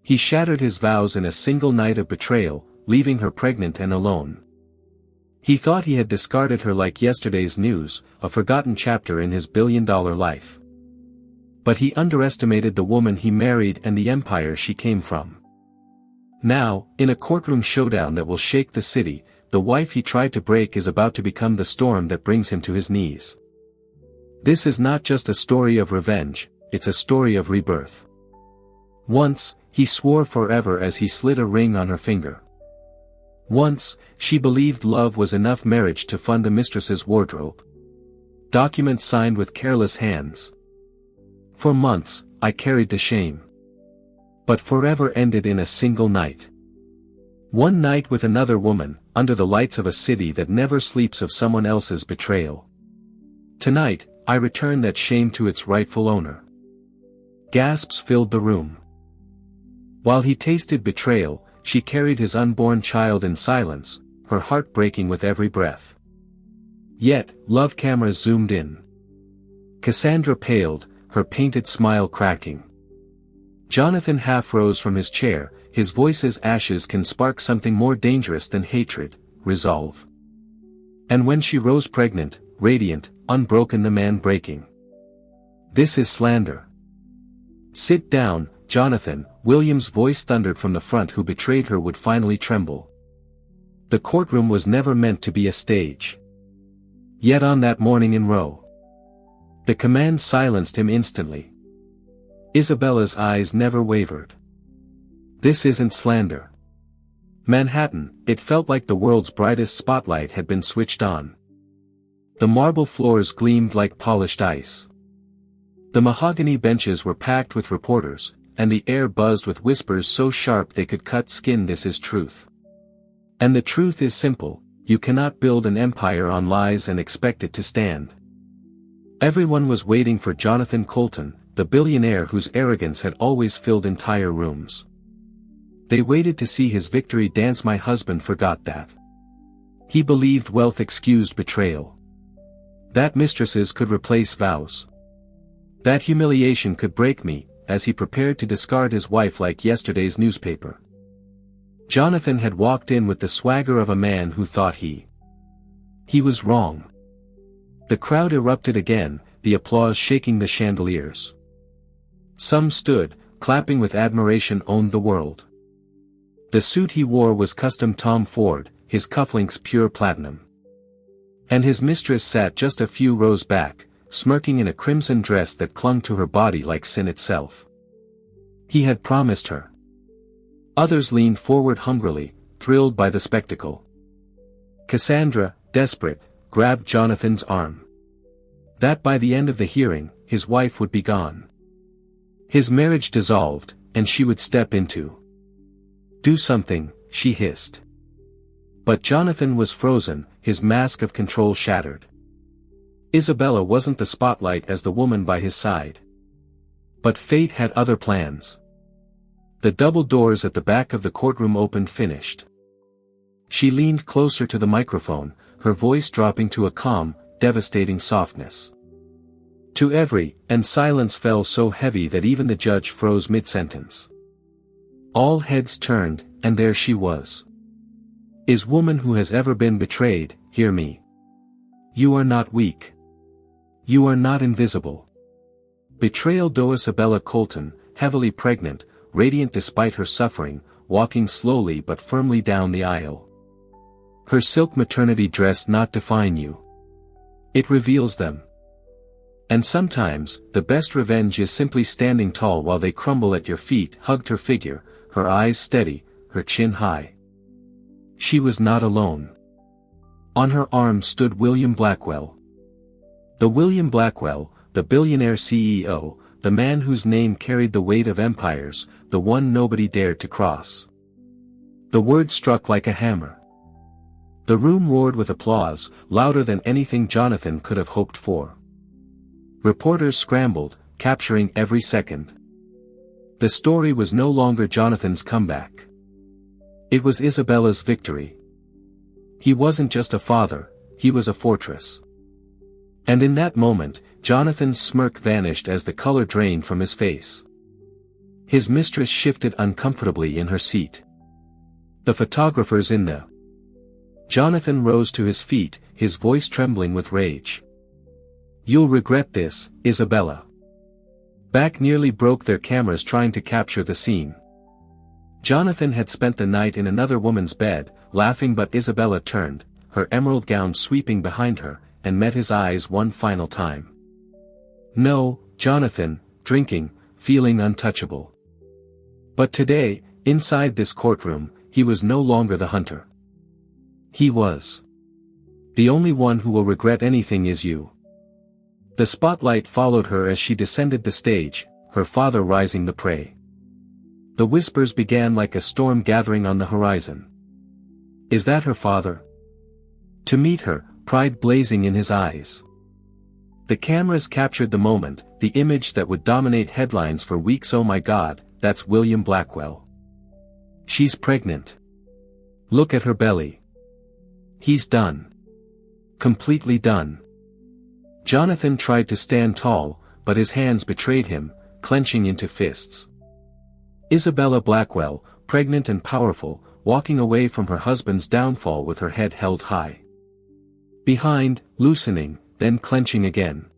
He shattered his vows in a single night of betrayal, leaving her pregnant and alone. He thought he had discarded her like yesterday's news, a forgotten chapter in his billion-dollar life. But he underestimated the woman he married and the empire she came from. Now, in a courtroom showdown that will shake the city, the wife he tried to break is about to become the storm that brings him to his knees. This is not just a story of revenge, it's a story of rebirth. Once, he swore forever as he slid a ring on her finger. Once, she believed love was enough marriage to fund the mistress's wardrobe. Documents signed with careless hands. For months, I carried the shame. But forever ended in a single night. One night with another woman, under the lights of a city that never sleeps of someone else's betrayal. Tonight, I return that shame to its rightful owner. Gasps filled the room. While he tasted betrayal, she carried his unborn child in silence, her heart breaking with every breath. Yet, love cameras zoomed in. Cassandra paled, her painted smile cracking. Jonathan half rose from his chair, his voice's ashes can spark something more dangerous than hatred, resolve. And when she rose pregnant, radiant, unbroken, the man breaking. This is slander. Sit down, Jonathan, William's voice thundered from the front. Who betrayed her would finally tremble. The courtroom was never meant to be a stage. Yet on that morning in Row, the command silenced him instantly. Isabella's eyes never wavered. This isn't slander. Manhattan, it felt like the world's brightest spotlight had been switched on. The marble floors gleamed like polished ice. The mahogany benches were packed with reporters, and the air buzzed with whispers so sharp they could cut skin. This is truth. And the truth is simple: you cannot build an empire on lies and expect it to stand. Everyone was waiting for Jonathan Colton, the billionaire whose arrogance had always filled entire rooms. They waited to see his victory dance. My husband forgot that. He believed wealth excused betrayal. That mistresses could replace vows. That humiliation could break me, as he prepared to discard his wife like yesterday's newspaper. Jonathan had walked in with the swagger of a man who thought he was wrong. The crowd erupted again, the applause shaking the chandeliers. Some stood, clapping with admiration. Owned the world. The suit he wore was custom Tom Ford, his cufflinks pure platinum. And his mistress sat just a few rows back, smirking in a crimson dress that clung to her body like sin itself. He had promised her. Others leaned forward hungrily, thrilled by the spectacle. Cassandra, desperate, grabbed Jonathan's arm. That by the end of the hearing, his wife would be gone. His marriage dissolved, and she would step into. Do something, she hissed. But Jonathan was frozen, his mask of control shattered. Isabella wasn't the spotlight as the woman by his side. But fate had other plans. The double doors at the back of the courtroom opened. Finished. She leaned closer to the microphone, her voice dropping to a calm, devastating softness. To every, and silence fell so heavy that even the judge froze mid-sentence. All heads turned, and there she was. Is woman who has ever been betrayed, hear me. You are not weak. You are not invisible. Betrayal. Isabella Colton, heavily pregnant, radiant despite her suffering, walking slowly but firmly down the aisle. Her silk maternity dress not define you. It reveals them. And sometimes, the best revenge is simply standing tall while they crumble at your feet. Hugged her figure, her eyes steady, her chin high. She was not alone. On her arm stood William Blackwell. The William Blackwell, the billionaire CEO, the man whose name carried the weight of empires, the one nobody dared to cross. The word struck like a hammer. The room roared with applause, louder than anything Jonathan could have hoped for. Reporters scrambled, capturing every second. The story was no longer Jonathan's comeback. It was Isabella's victory. He wasn't just a father, he was a fortress. And in that moment, Jonathan's smirk vanished as the color drained from his face. His mistress shifted uncomfortably in her seat. The photographer's in the... Jonathan rose to his feet, his voice trembling with rage. You'll regret this, Isabella. Back nearly broke their cameras trying to capture the scene. Jonathan had spent the night in another woman's bed, laughing, but Isabella turned, her emerald gown sweeping behind her, and met his eyes one final time. No, Jonathan, drinking, feeling untouchable. But today, inside this courtroom, he was no longer the hunter. He was. The only one who will regret anything is you. The spotlight followed her as she descended the stage, her father rising the prey. The whispers began like a storm gathering on the horizon. Is that her father? To meet her, pride blazing in his eyes. The cameras captured the moment, the image that would dominate headlines for weeks. Oh my God, that's William Blackwell. She's pregnant. Look at her belly. He's done. Completely done. Jonathan tried to stand tall, but his hands betrayed him, clenching into fists. Isabella Blackwell, pregnant and powerful, walking away from her husband's downfall with her head held high. Behind, loosening, then clenching again.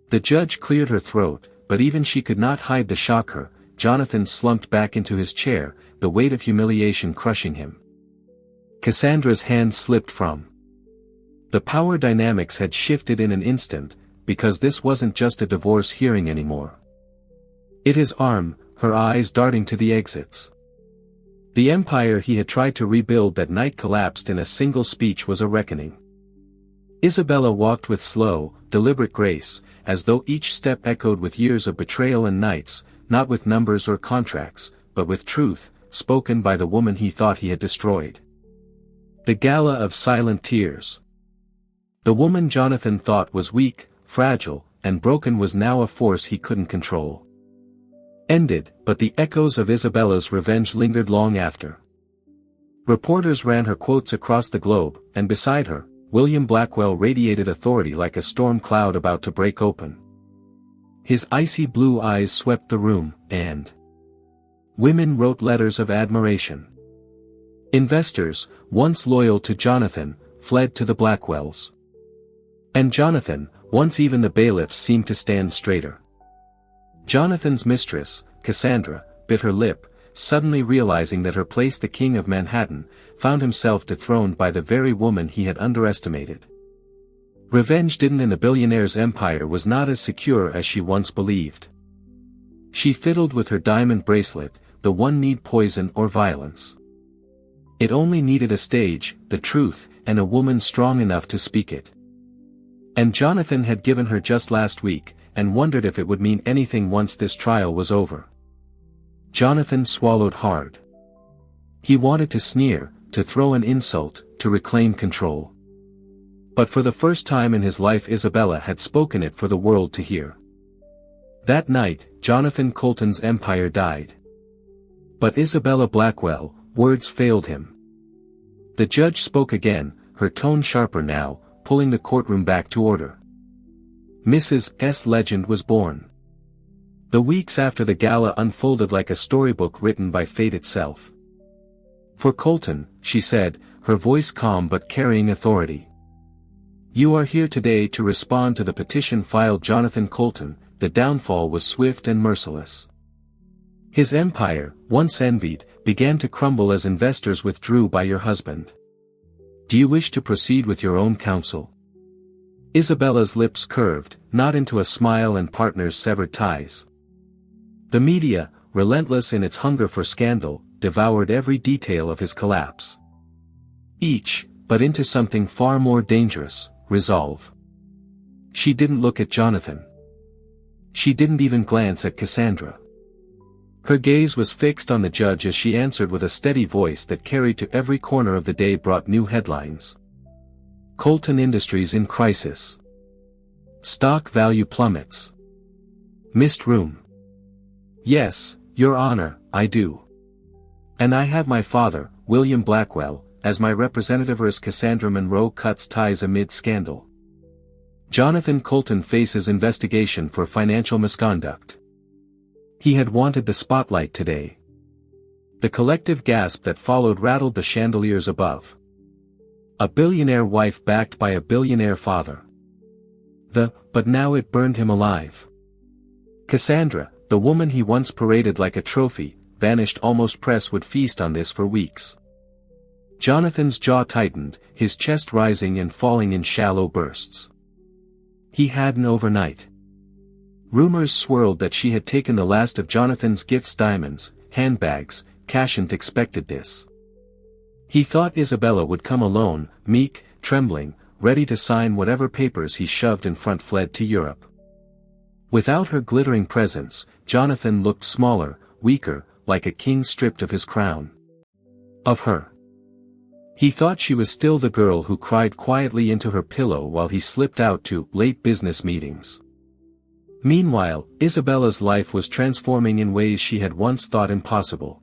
The judge cleared her throat, but even she could not hide the shock. Jonathan slumped back into his chair, the weight of humiliation crushing him. Cassandra's hand slipped from. The power dynamics had shifted in an instant, because this wasn't just a divorce hearing anymore. It his arm, her eyes darting to the exits. The empire he had tried to rebuild that night collapsed in a single speech. Was a reckoning. Isabella walked with slow, deliberate grace, as though each step echoed with years of betrayal and nights, not with numbers or contracts, but with truth, spoken by the woman he thought he had destroyed. The gala of silent tears. The woman Jonathan thought was weak, fragile, and broken was now a force he couldn't control. Ended, but the echoes of Isabella's revenge lingered long after. Reporters ran her quotes across the globe, and beside her, William Blackwell radiated authority like a storm cloud about to break open. His icy blue eyes swept the room, and women wrote letters of admiration. Investors, once loyal to Jonathan, fled to the Blackwells. And Jonathan, once even the bailiffs, seemed to stand straighter. Jonathan's mistress, Cassandra, bit her lip, suddenly realizing that her place, the king of Manhattan, found himself dethroned by the very woman he had underestimated. Revenge didn't in the billionaire's empire was not as secure as she once believed. She fiddled with her diamond bracelet, the one need poison or violence. It only needed a stage, the truth, and a woman strong enough to speak it. And Jonathan had given her just last week, and wondered if it would mean anything once this trial was over. Jonathan swallowed hard. He wanted to sneer, to throw an insult, to reclaim control. But for the first time in his life Isabella had spoken it for the world to hear. That night, Jonathan Colton's empire died. But Isabella Blackwell, words failed him. The judge spoke again, her tone sharper now, pulling the courtroom back to order. Mrs. S. legend was born. The weeks after the gala unfolded like a storybook written by fate itself. For Colton, she said, her voice calm but carrying authority. You are here today to respond to the petition filed. Jonathan Colton, the downfall was swift and merciless. His empire, once envied, began to crumble as investors withdrew by your husband. Do you wish to proceed with your own counsel? Isabella's lips curved, not into a smile, and partners severed ties. The media, relentless in its hunger for scandal, devoured every detail of his collapse. Each, but into something far more dangerous, resolve. She didn't look at Jonathan. She didn't even glance at Cassandra. Her gaze was fixed on the judge as she answered with a steady voice that carried to every corner of the day, brought new headlines. Colton Industries in crisis. Stock value plummets. Missed room. Yes, Your Honor, I do. And I have my father, William Blackwell, as my representative. As Cassandra Monroe cuts ties amid scandal. Jonathan Colton faces investigation for financial misconduct. He had wanted the spotlight today. The collective gasp that followed rattled the chandeliers above. A billionaire wife backed by a billionaire father. But now it burned him alive. Cassandra, the woman he once paraded like a trophy, vanished. Almost. Press would feast on this for weeks. Jonathan's jaw tightened, his chest rising and falling in shallow bursts. He had an overnight. Rumors swirled that she had taken the last of Jonathan's gifts, diamonds, handbags. Cashant expected this. He thought Isabella would come alone, meek, trembling, ready to sign whatever papers he shoved in front. Fled to Europe. Without her glittering presence, Jonathan looked smaller, weaker, like a king stripped of his crown. Of her. He thought she was still the girl who cried quietly into her pillow while he slipped out to late business meetings. Meanwhile, Isabella's life was transforming in ways she had once thought impossible.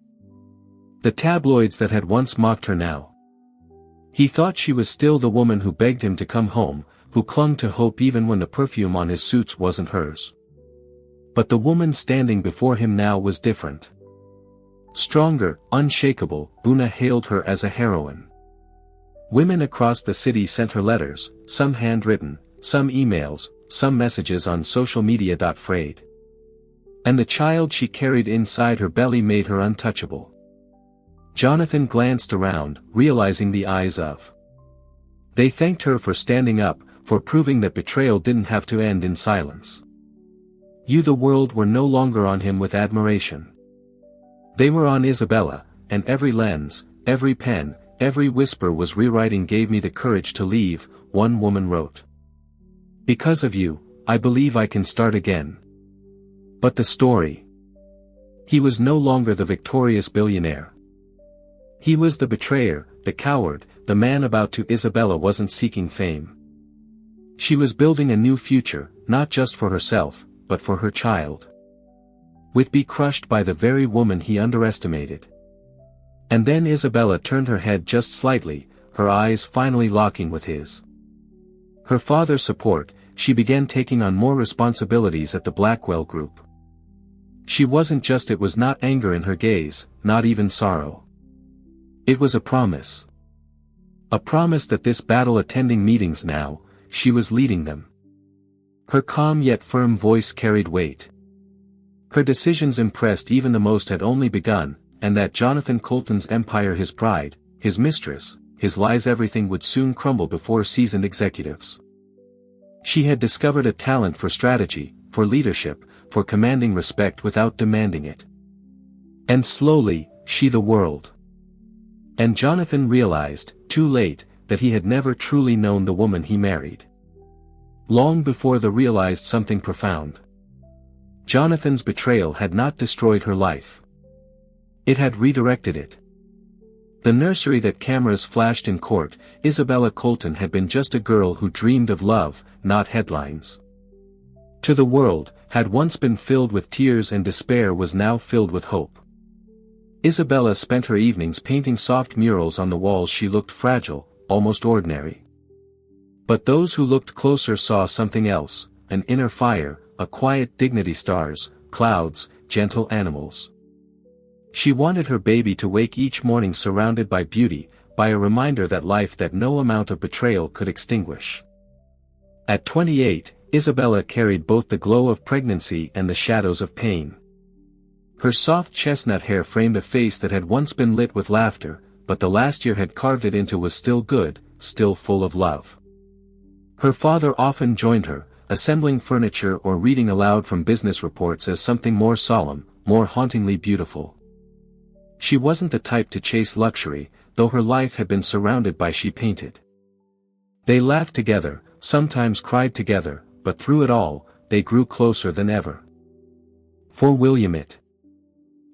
The tabloids that had once mocked her now. He thought she was still the woman who begged him to come home, who clung to hope even when the perfume on his suits wasn't hers. But the woman standing before him now was different. Stronger, unshakable. Una hailed her as a heroine. Women across the city sent her letters, some handwritten, some emails, some messages on social media. Frayed. And the child she carried inside her belly made her untouchable. Jonathan glanced around, realizing the eyes of. They thanked her for standing up, for proving that betrayal didn't have to end in silence. The world were no longer on him with admiration. They were on Isabella, and every lens, every pen, every whisper was rewriting. Gave me the courage to leave, one woman wrote. Because of you, I believe I can start again. But the story. He was no longer the victorious billionaire. He was the betrayer, the coward, the man about to. Isabella wasn't seeking fame. She was building a new future, not just for herself, but for her child. Be crushed by the very woman he underestimated. And then Isabella turned her head just slightly, her eyes finally locking with his. Her father's support, she began taking on more responsibilities at the Blackwell Group. She wasn't just. It was not anger in her gaze, not even sorrow. It was a promise. A promise that this battle attending meetings now, she was leading them. Her calm yet firm voice carried weight. Her decisions impressed even the most. Had only begun, and that Jonathan Colton's empire, his pride, his mistress, his lies, everything would soon crumble before seasoned executives. She had discovered a talent for strategy, for leadership, for commanding respect without demanding it. And slowly, she the world. And Jonathan realized, too late, that he had never truly known the woman he married. Long before they realized something profound. Jonathan's betrayal had not destroyed her life. It had redirected it. The nursery that cameras flashed in court, Isabella Colton had been just a girl who dreamed of love, not headlines. To the world, had once been filled with tears and despair, was now filled with hope. Isabella spent her evenings painting soft murals on the walls. She looked fragile, almost ordinary. But those who looked closer saw something else, an inner fire, a quiet dignity. Stars, clouds, gentle animals. She wanted her baby to wake each morning surrounded by beauty, by a reminder that life that no amount of betrayal could extinguish. At 28, Isabella carried both the glow of pregnancy and the shadows of pain. Her soft chestnut hair framed a face that had once been lit with laughter, but the last year had carved it into was still good, still full of love. Her father often joined her, assembling furniture or reading aloud from business reports as something more solemn, more hauntingly beautiful. She wasn't the type to chase luxury, though her life had been surrounded by. She painted. They laughed together, sometimes cried together, but through it all, they grew closer than ever. For William it.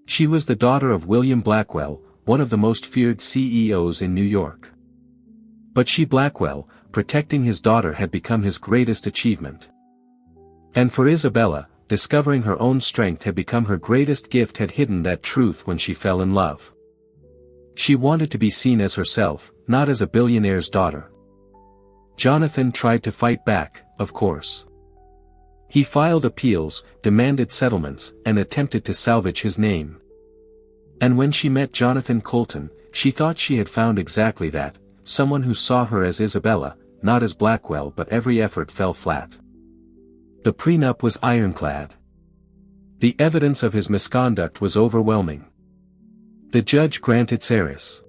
She was the daughter of William Blackwell, one of the most feared CEOs in New York. But Blackwell, protecting his daughter had become his greatest achievement. And for Isabella, discovering her own strength had become her greatest gift. Had hidden that truth when she fell in love. She wanted to be seen as herself, not as a billionaire's daughter. Jonathan tried to fight back, of course. He filed appeals, demanded settlements, and attempted to salvage his name. And when she met Jonathan Colton, she thought she had found exactly that, someone who saw her as Isabella, not as Blackwell, but every effort fell flat. The prenup was ironclad. The evidence of his misconduct was overwhelming. The judge granted heiress.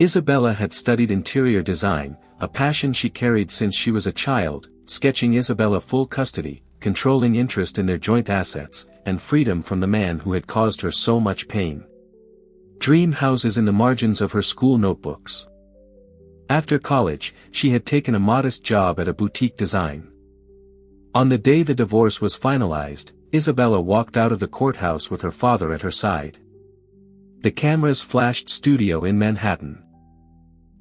Isabella had studied interior design, a passion she carried since she was a child, sketching Isabella full custody, controlling interest in their joint assets, and freedom from the man who had caused her so much pain. Dream houses in the margins of her school notebooks. After college, she had taken a modest job at a boutique design. On the day the divorce was finalized, Isabella walked out of the courthouse with her father at her side. The cameras flashed studio in Manhattan.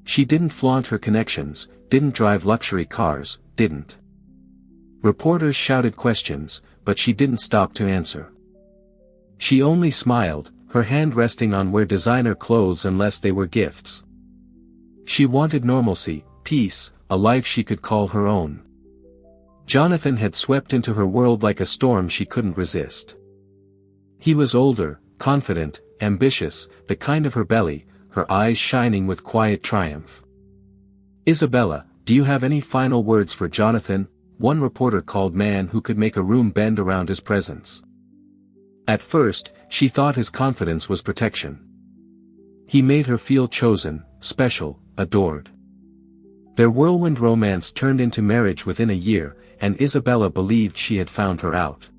She didn't flaunt her connections, didn't drive luxury cars, didn't. Reporters shouted questions, but she didn't stop to answer. She only smiled, her hand resting on wear designer clothes unless they were gifts. She wanted normalcy, peace, a life she could call her own. Jonathan had swept into her world like a storm she couldn't resist. He was older, confident, ambitious, the kind of her belly, her eyes shining with quiet triumph. "Isabella, do you have any final words for Jonathan?" one reporter called, man who could make a room bend around his presence. At first, she thought his confidence was protection. He made her feel chosen, special, adored. Their whirlwind romance turned into marriage within a year, and Isabella believed she had found her out.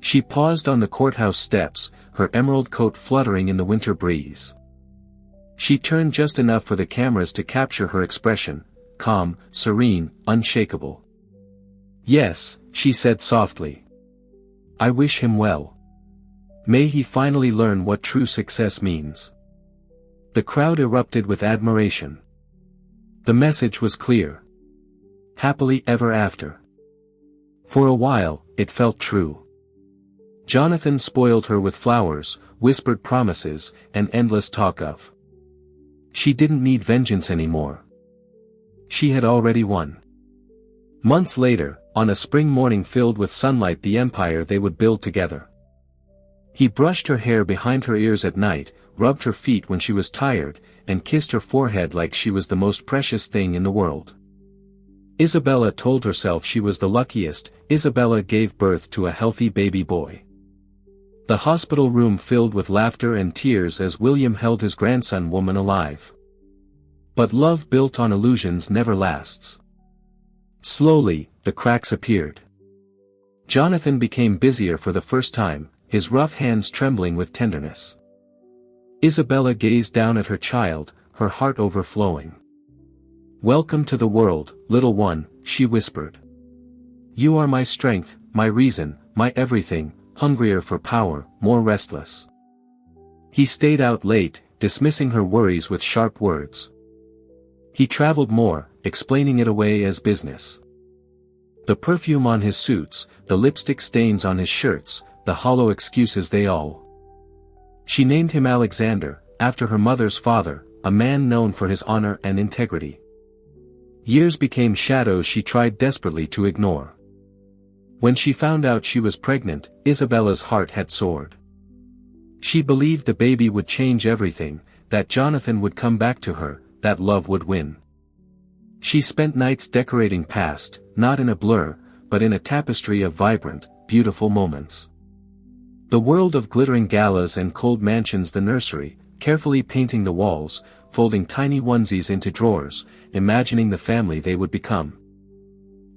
She paused on the courthouse steps, her emerald coat fluttering in the winter breeze. She turned just enough for the cameras to capture her expression, calm, serene, unshakable. "Yes," she said softly. "I wish him well. May he finally learn what true success means." The crowd erupted with admiration. The message was clear. Happily ever after. For a while, it felt true. Jonathan spoiled her with flowers, whispered promises, and endless talk of. She didn't need vengeance anymore. She had already won. Months later, on a spring morning filled with sunlight, the empire they would build together. He brushed her hair behind her ears at night, rubbed her feet when she was tired, and kissed her forehead like she was the most precious thing in the world. Isabella told herself she was the luckiest. Isabella gave birth to a healthy baby boy. The hospital room filled with laughter and tears as William held his grandson, woman alive. But love built on illusions never lasts. Slowly, the cracks appeared. Jonathan became busier for the first time, his rough hands trembling with tenderness. Isabella gazed down at her child, her heart overflowing. "Welcome to the world, little one," she whispered. "You are my strength, my reason, my everything," hungrier for power, more restless. He stayed out late, dismissing her worries with sharp words. He traveled more, explaining it away as business. The perfume on his suits, the lipstick stains on his shirts, the hollow excuses, they all. She named him Alexander, after her mother's father, a man known for his honor and integrity. Years became shadows she tried desperately to ignore. When she found out she was pregnant, Isabella's heart had soared. She believed the baby would change everything, that Jonathan would come back to her, that love would win. She spent nights decorating past, not in a blur, but in a tapestry of vibrant, beautiful moments. The world of glittering galas and cold mansions, the nursery, carefully painting the walls, folding tiny onesies into drawers, imagining the family they would become.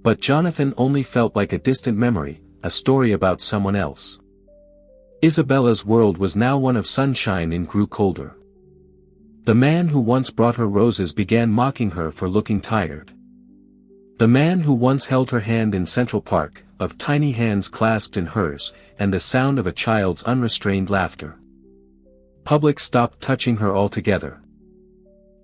But Jonathan only felt like a distant memory, a story about someone else. Isabella's world was now one of sunshine and grew colder. The man who once brought her roses began mocking her for looking tired. The man who once held her hand in Central Park, of tiny hands clasped in hers, and the sound of a child's unrestrained laughter. Public stopped touching her altogether.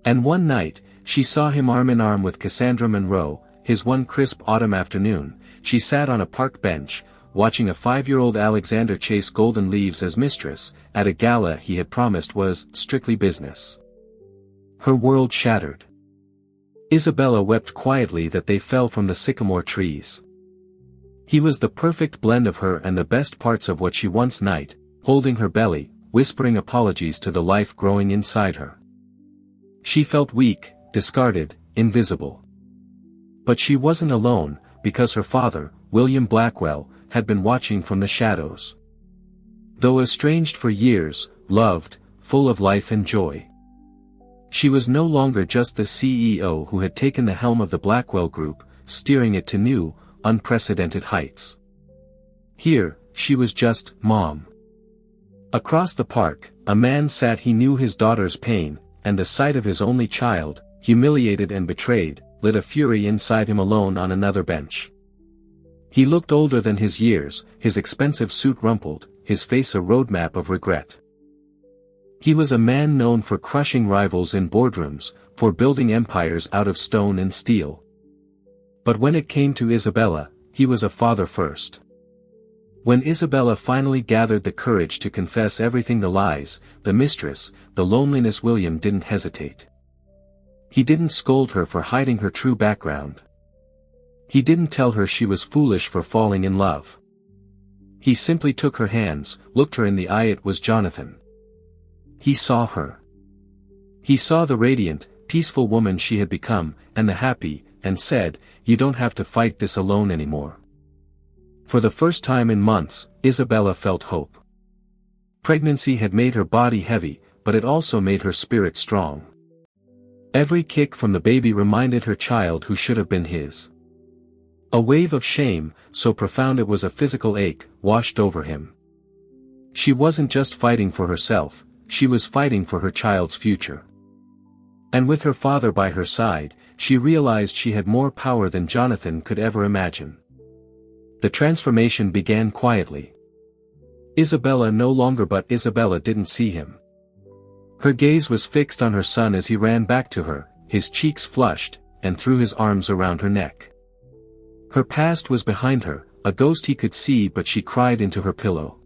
And one night, she saw him arm in arm with Cassandra Monroe. His one crisp autumn afternoon, she sat on a park bench, watching a 5-year-old Alexander chase golden leaves as mistress, at a gala he had promised was strictly business. Her world shattered. Isabella wept quietly that they fell from the sycamore trees. He was the perfect blend of her and the best parts of what she once night, holding her belly, whispering apologies to the life growing inside her. She felt weak, discarded, invisible. But she wasn't alone, because her father, William Blackwell, had been watching from the shadows. Though estranged for years, loved, full of life and joy. She was no longer just the CEO who had taken the helm of the Blackwell Group, steering it to new, unprecedented heights. Here, she was just Mom. Across the park, a man sat. He knew his daughter's pain, and the sight of his only child, humiliated and betrayed, lit a fury inside him. Alone on another bench. He looked older than his years, his expensive suit rumpled, his face a roadmap of regret. He was a man known for crushing rivals in boardrooms, for building empires out of stone and steel. But when it came to Isabella, he was a father first. When Isabella finally gathered the courage to confess everything, the lies, the mistress, the loneliness, William didn't hesitate. He didn't scold her for hiding her true background. He didn't tell her she was foolish for falling in love. He simply took her hands, looked her in the eye. It was Jonathan. He saw her. He saw the radiant, peaceful woman she had become, and the happy, and said, "You don't have to fight this alone anymore." For the first time in months, Isabella felt hope. Pregnancy had made her body heavy, but it also made her spirit strong. Every kick from the baby reminded her child who should have been his. A wave of shame, so profound it was a physical ache, washed over him. She wasn't just fighting for herself, she was fighting for her child's future. And with her father by her side, she realized she had more power than Jonathan could ever imagine. The transformation began quietly. Isabella no longer, but Isabella didn't see him. Her gaze was fixed on her son as he ran back to her, his cheeks flushed, and threw his arms around her neck. Her past was behind her, a ghost he could see, but she cried into her pillow.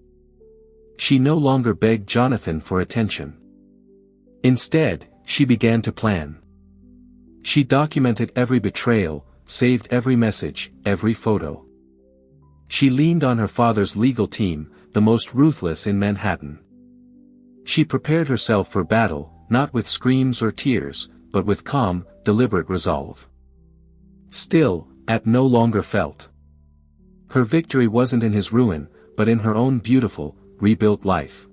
She no longer begged Jonathan for attention. Instead, she began to plan. She documented every betrayal, saved every message, every photo. She leaned on her father's legal team, the most ruthless in Manhattan. She prepared herself for battle, not with screams or tears, but with calm, deliberate resolve. Still, At no longer felt. Her victory wasn't in his ruin, but in her own beautiful, rebuilt life.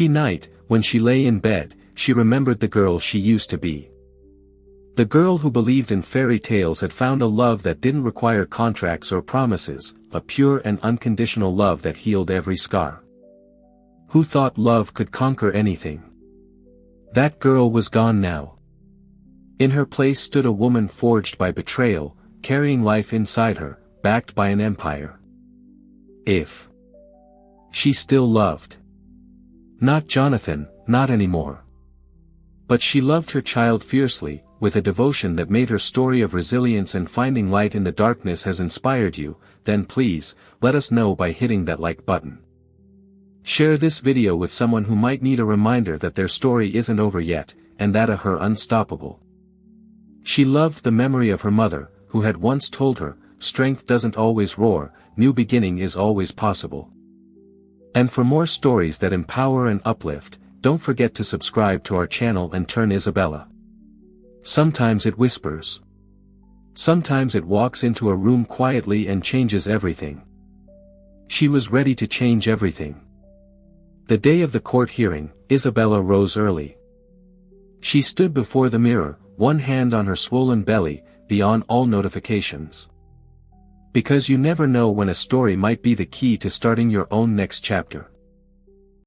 Night, when she lay in bed, she remembered the girl she used to be. The girl who believed in fairy tales had found a love that didn't require contracts or promises, a pure and unconditional love that healed every scar. Who thought love could conquer anything? That girl was gone now. In her place stood a woman forged by betrayal, carrying life inside her, backed by an empire. If she still loved. Not Jonathan, not anymore. But she loved her child fiercely, with a devotion that made her story of resilience and finding light in the darkness has inspired you, then please, let us know by hitting that like button. Share this video with someone who might need a reminder that their story isn't over yet, and that her unstoppable. She loved the memory of her mother, who had once told her, strength doesn't always roar, new beginning is always possible. And for more stories that empower and uplift, don't forget to subscribe to our channel and turn Isabella. Sometimes it whispers. Sometimes it walks into a room quietly and changes everything. She was ready to change everything. The day of the court hearing, Isabella rose early. She stood before the mirror, one hand on her swollen belly, beyond all notifications. Because you never know when a story might be the key to starting your own next chapter.